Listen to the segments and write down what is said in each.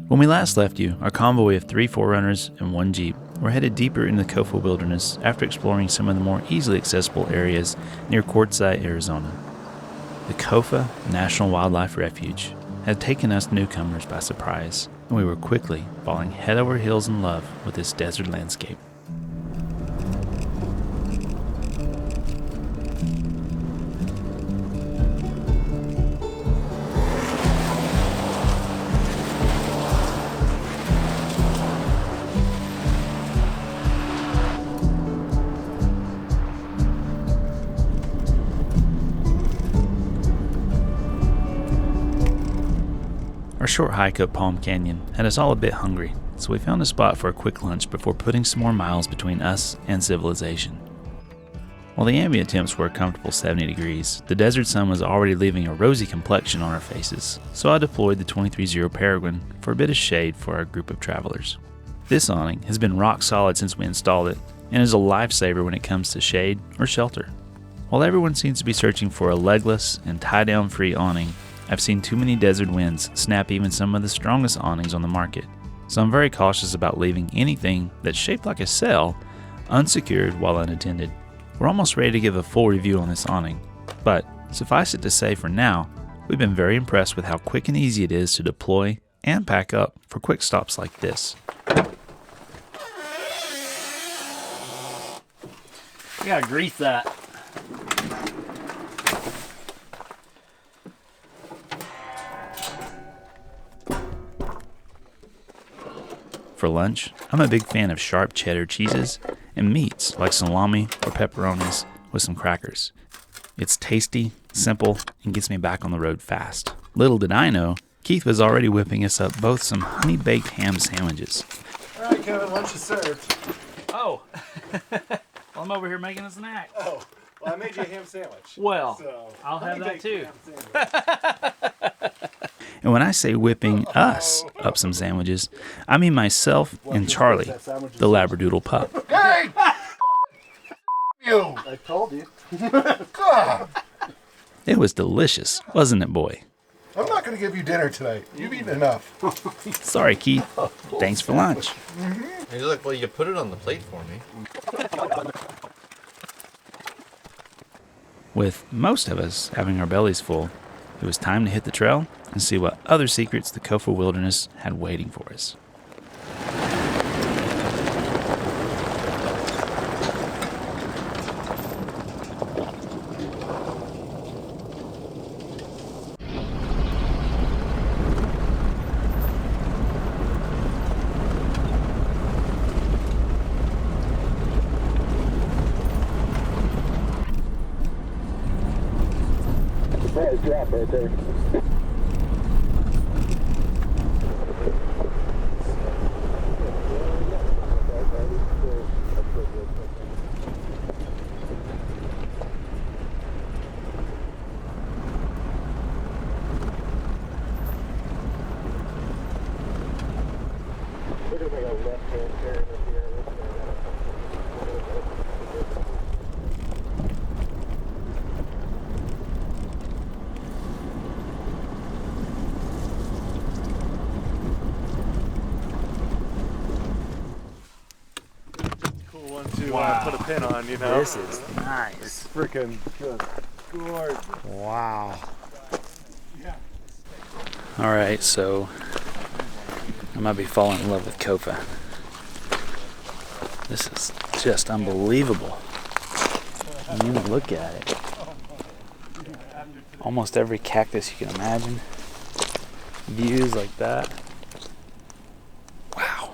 When we last left you, our convoy of 3 4Runners and 1 Jeep were headed deeper into the Kofa wilderness after exploring some of the more easily accessible areas near Quartzsite, Arizona. The Kofa National Wildlife Refuge had taken us newcomers by surprise, and we were quickly falling head over heels in love with this desert landscape. Our short hike up Palm Canyon had us all a bit hungry, so we found a spot for a quick lunch before putting some more miles between us and civilization. While the ambient temps were a comfortable 70 degrees, the desert sun was already leaving a rosy complexion on our faces, so I deployed the 23-0 Peregrine for a bit of shade for our group of travelers. This awning has been rock solid since we installed it, and is a lifesaver when it comes to shade or shelter. While everyone seems to be searching for a legless and tie-down free awning, I've seen too many desert winds snap even some of the strongest awnings on the market, so I'm very cautious about leaving anything that's shaped like a sail unsecured while unattended. We're almost ready to give a full review on this awning, but suffice it to say for now, we've been very impressed with how quick and easy it is to deploy and pack up for quick stops like this. You gotta grease that. For lunch, I'm a big fan of sharp cheddar cheeses and meats like salami or pepperonis with some crackers. It's tasty, simple, and gets me back on the road fast. Little did I know, Keith was already whipping us up both some honey-baked ham sandwiches. All right, Kevin, lunch is served. Oh, well, I'm over here making a snack. Oh, well, I made you a ham sandwich. Well, So, I'll have that too. And when I say whipping us up some sandwiches, I mean myself and Charlie, the Labradoodle pup. Hey! You! I told you. God! It was delicious, wasn't it, boy? I'm not going to give you dinner tonight. You've eaten enough. Sorry, Keith. Thanks for lunch. Hey, look, well, you put it on the plate for me. With most of us having our bellies full, it was time to hit the trail and see what other secrets the Kofa wilderness had waiting for us. Drop right there. Put a pin on, you know. This is nice. It's freaking just gorgeous. Wow. All right, so I might be falling in love with Kofa. This is just unbelievable. I mean, look at it. Almost every cactus you can imagine. Views like that. Wow.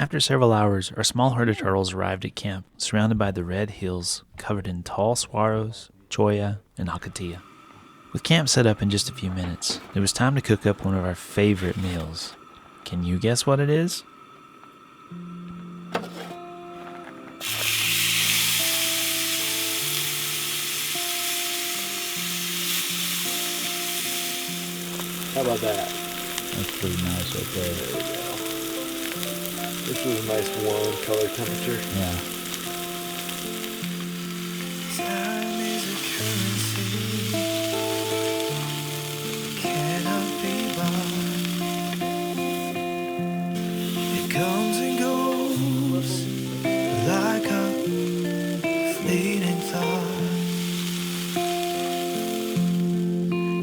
After several hours, our small herd of turtles arrived at camp, surrounded by the red hills covered in tall saguaros, cholla, and acacia. With camp set up in just a few minutes, it was time to cook up one of our favorite meals. Can you guess what it is? How about that? That's pretty nice right there. There we go. This was a nice warm color temperature. Yeah. Time is a currency, cannot be bought. It comes and goes like a fleeting thought.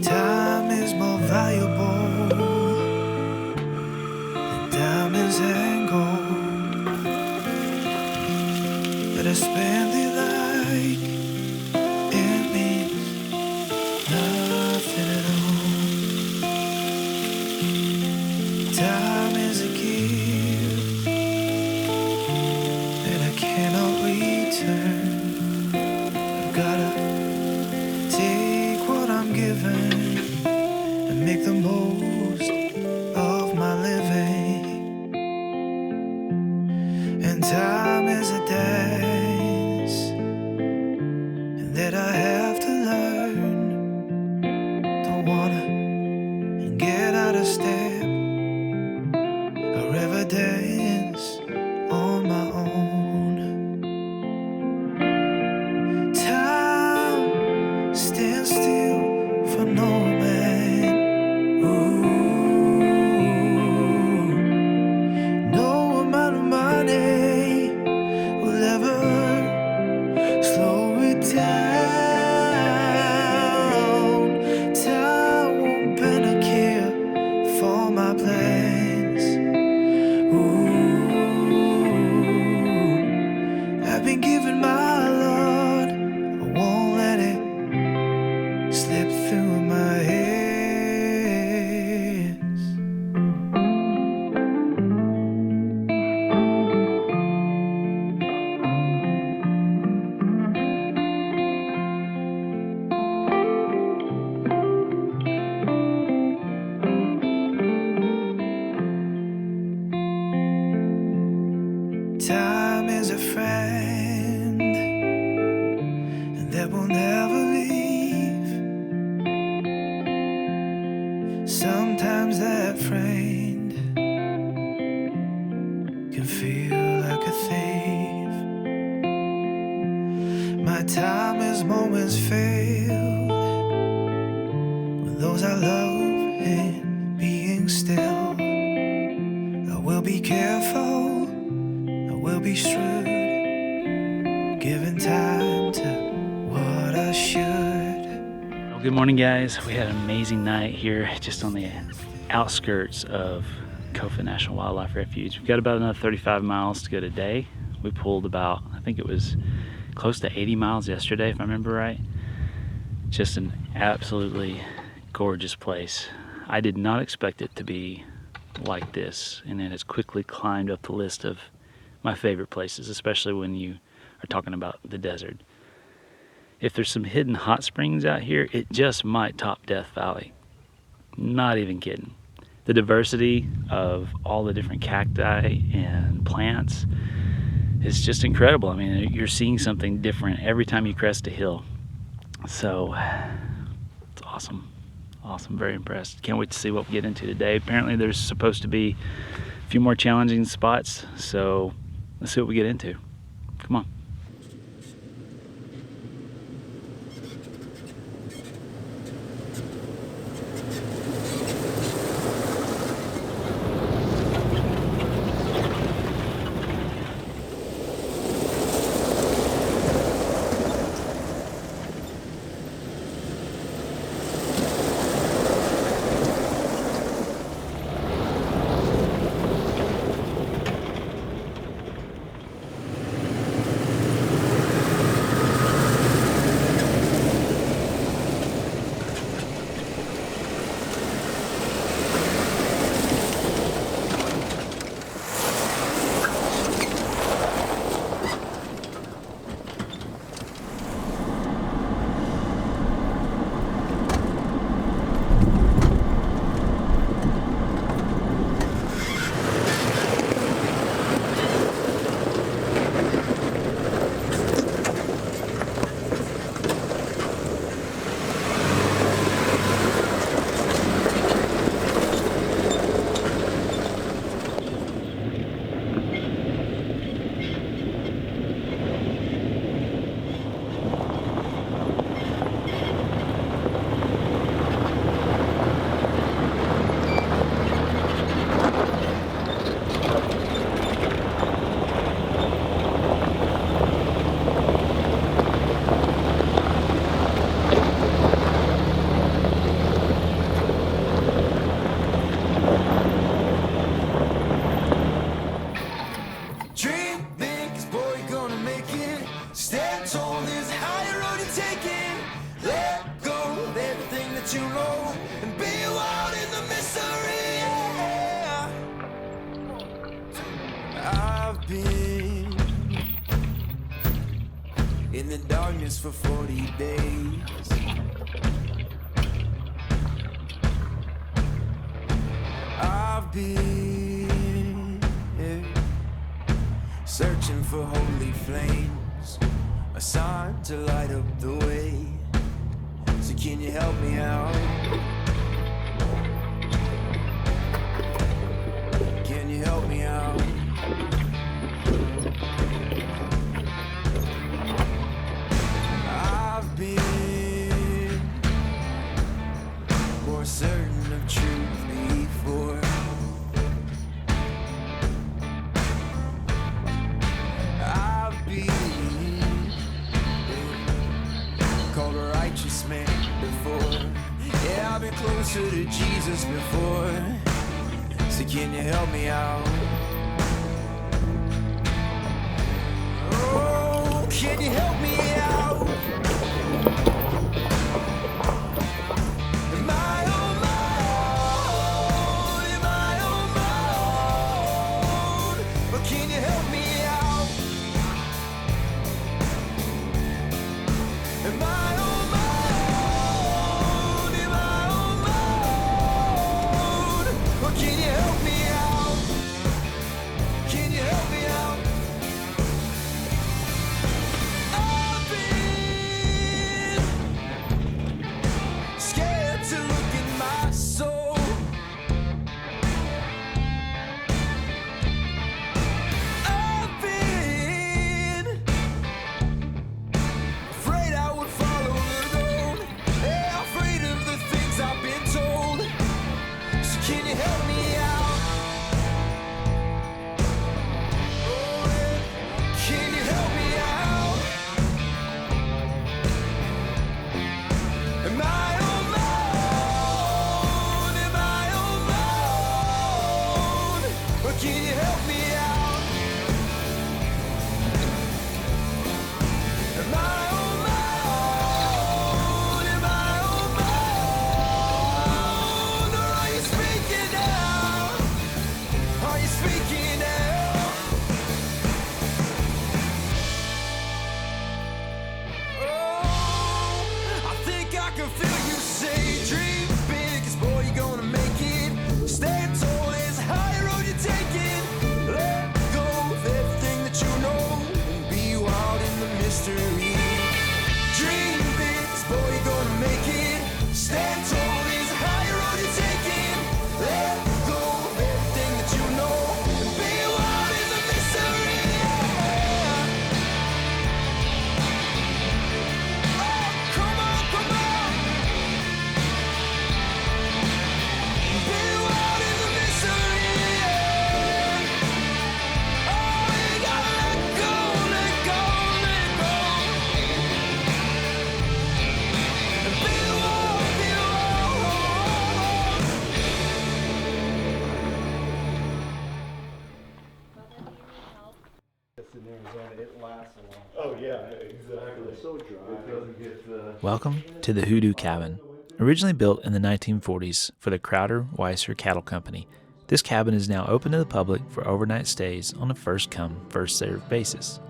Time is more valuable than diamonds and gold, but I spend it like it means nothing at all. Time is a gift that I cannot return. I've gotta take what I'm given and make the most of my living. And time is a dance that I have to learn. Don't wanna get out of step or ever dance on my own. Time stands still for no man. Ooh, no amount of money will ever slow it down. Time won't bend a care for my plans. Ooh, I've been given my Lord, I won't let it slip through my hands. Time is a friend and that will never leave. Sometimes that friend can feel like a thief. My time is moments filled with those I love and being still. I will be careful, I will be shrewd, giving time to what I should. Well, good morning, guys. We had an amazing night here just on the outskirts of Kofa National Wildlife Refuge. We've got about another 35 miles to go today. We pulled about, I think it was close to 80 miles yesterday, if I remember right. Just an absolutely gorgeous place. I did not expect it to be like this, and it has quickly climbed up the list of my favorite places, especially when you are talking about the desert. If there's some hidden hot springs out here, it just might top Death Valley. Not even kidding. The diversity of all the different cacti and plants is just incredible. I mean, you're seeing something different every time you crest a hill. So it's awesome. Awesome, very impressed. Can't wait to see what we get into today. Apparently there's supposed to be a few more challenging spots, so let's see what we get into. Come on. that you know and be wild in the mystery. Yeah. I've been in the darkness for 40 days. I've been searching for holy flames, a sign to light up the way. So can you help me out? Can you help me out? I've been more certain of truth before. I've been called a righteous man before. Yeah, I've been closer to Jesus before. So can you help me out? Oh, can you help me out? Am I on my own? Am I on my own? But can you help me out? Am I on my own? Am I on my own? But can you help me out? Can you help me out? I've been scared to look in my soul. I've been afraid I would follow the road. Yeah, afraid of the things I've been told. So can you help me out? Oh, yeah. Can you help me out? Am I on my own? Am I on my own? Or can you help me out? Am I on my own? Am I on my own? Or are you speaking now? Are you speaking now? Oh, I think I can feel you say, dream big, 'cause boy, you're gonna make it. Stand tall as a high road you're taking. Let go of everything that you know and be wild in the mystery. Dream big, 'cause boy, you're gonna make it. Stand tall as a high road you're taking. Let go of everything that you know and be wild in the mystery. Yeah. Oh, come on, come on. Be wild in the mystery. Yeah. Oh, you gotta let go, let go, let go. And be wild, be wild. Oh yeah, exactly. It's so dry. It doesn't get Welcome to the Hoodoo Cabin. Originally built in the 1940s for the Crowder Weiser Cattle Company, this cabin is now open to the public for overnight stays on a first-come, first-served basis.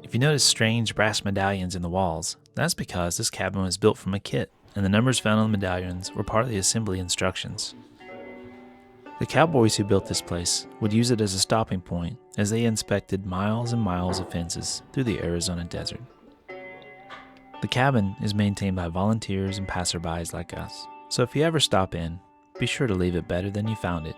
If you notice strange brass medallions in the walls, that's because this cabin was built from a kit, and the numbers found on the medallions were part of the assembly instructions. The cowboys who built this place would use it as a stopping point as they inspected miles and miles of fences through the Arizona desert. The cabin is maintained by volunteers and passerbys like us, so if you ever stop in, be sure to leave it better than you found it.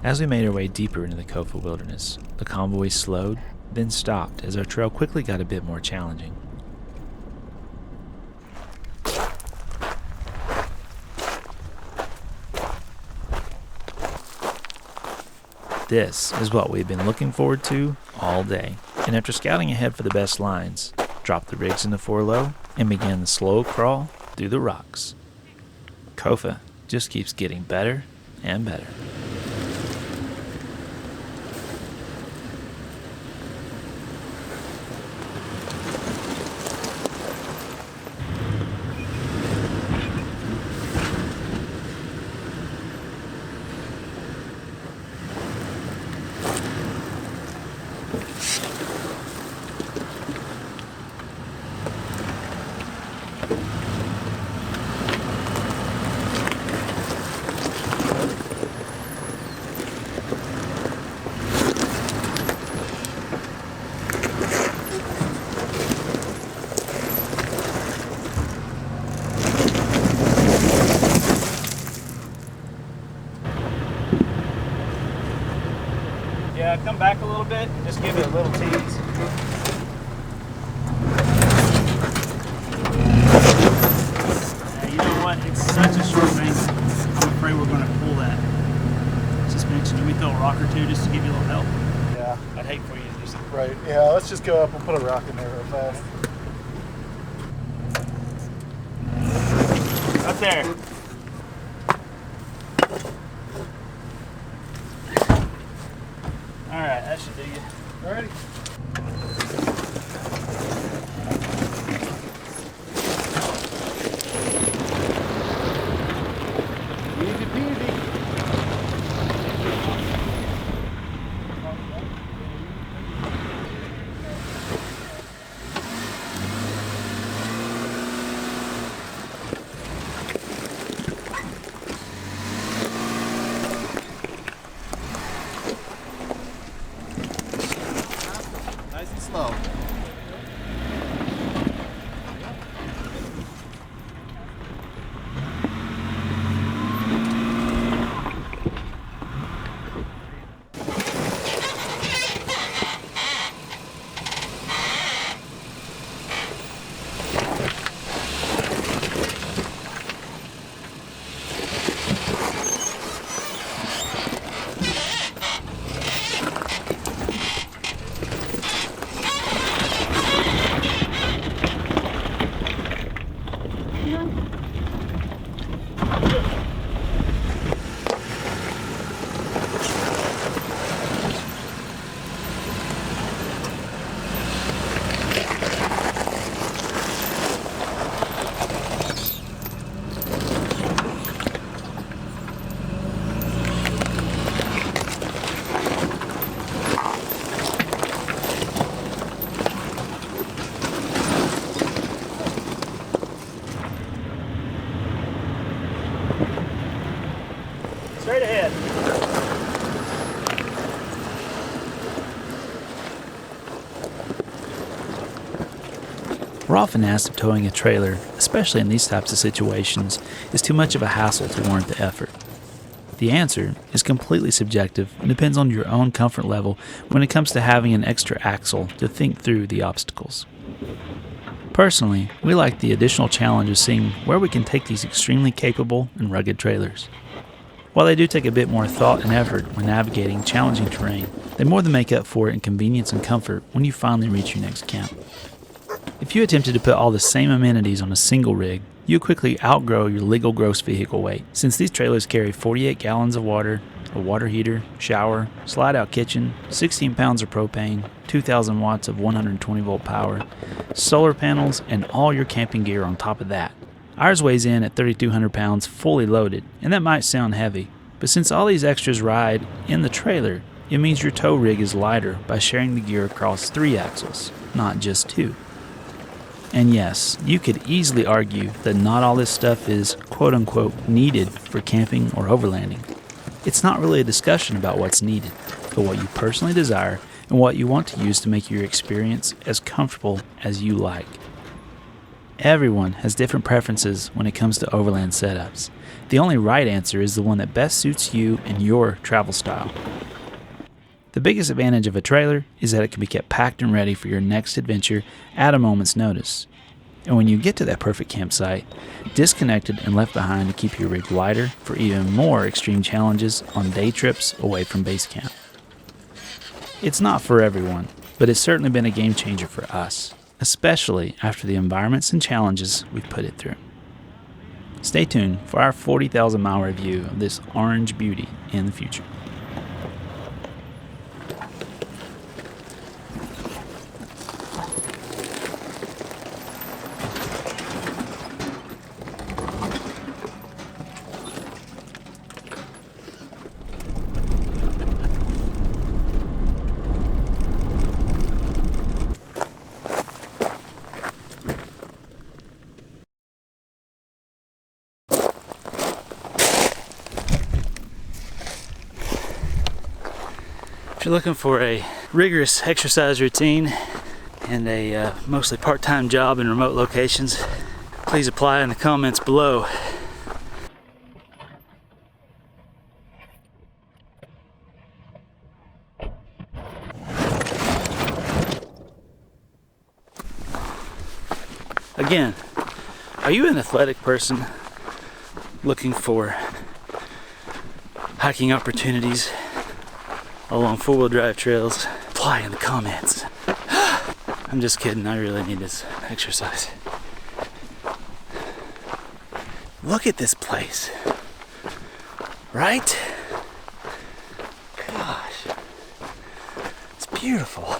As we made our way deeper into the Kofa wilderness, the convoy slowed, then stopped as our trail quickly got a bit more challenging. This is what we've been looking forward to all day, and after scouting ahead for the best lines, dropped the rigs into 4-low and began the slow crawl through the rocks. Kofa just keeps getting better and better. Yeah, come back a little bit and just give it a little tease. Yeah, you know what? It's such a short bank. I'm afraid we're going to pull that suspension. Do we throw a rock or two just to give you a little help? Yeah. I'd hate for you to just... Right. Yeah, let's just go up and put a rock in there real fast. Up there. Alright, that should do you. Alrighty. Easy peasy. Nice and slow. Straight ahead. We're often asked if towing a trailer, especially in these types of situations, is too much of a hassle to warrant the effort. The answer is completely subjective and depends on your own comfort level when it comes to having an extra axle to think through the obstacles. Personally, we like the additional challenge of seeing where we can take these extremely capable and rugged trailers. While they do take a bit more thought and effort when navigating challenging terrain, they more than make up for it in convenience and comfort when you finally reach your next camp. If you attempted to put all the same amenities on a single rig, you quickly outgrow your legal gross vehicle weight, since these trailers carry 48 gallons of water, a water heater, shower, slide-out kitchen, 16 pounds of propane, 2,000 watts of 120-volt power, solar panels, and all your camping gear on top of that. Ours weighs in at 3,200 pounds fully loaded, and that might sound heavy, but since all these extras ride in the trailer, it means your tow rig is lighter by sharing the gear across 3 axles, not just 2. And yes, you could easily argue that not all this stuff is quote-unquote needed for camping or overlanding. It's not really a discussion about what's needed, but what you personally desire and what you want to use to make your experience as comfortable as you like. Everyone has different preferences when it comes to overland setups. The only right answer is the one that best suits you and your travel style. The biggest advantage of a trailer is that it can be kept packed and ready for your next adventure at a moment's notice. And when you get to that perfect campsite, disconnected and left behind to keep your rig lighter for even more extreme challenges on day trips away from base camp. It's not for everyone, but it's certainly been a game changer for us, especially after the environments and challenges we've put it through. Stay tuned for our 40,000 mile review of this orange beauty in the future. If you're looking for a rigorous exercise routine and a mostly part-time job in remote locations, please apply in the comments below. Again, are you an athletic person looking for hiking opportunities along four-wheel drive trails? Apply in the comments. I'm just kidding, I really need this exercise. Look at this place, right? Gosh, it's beautiful.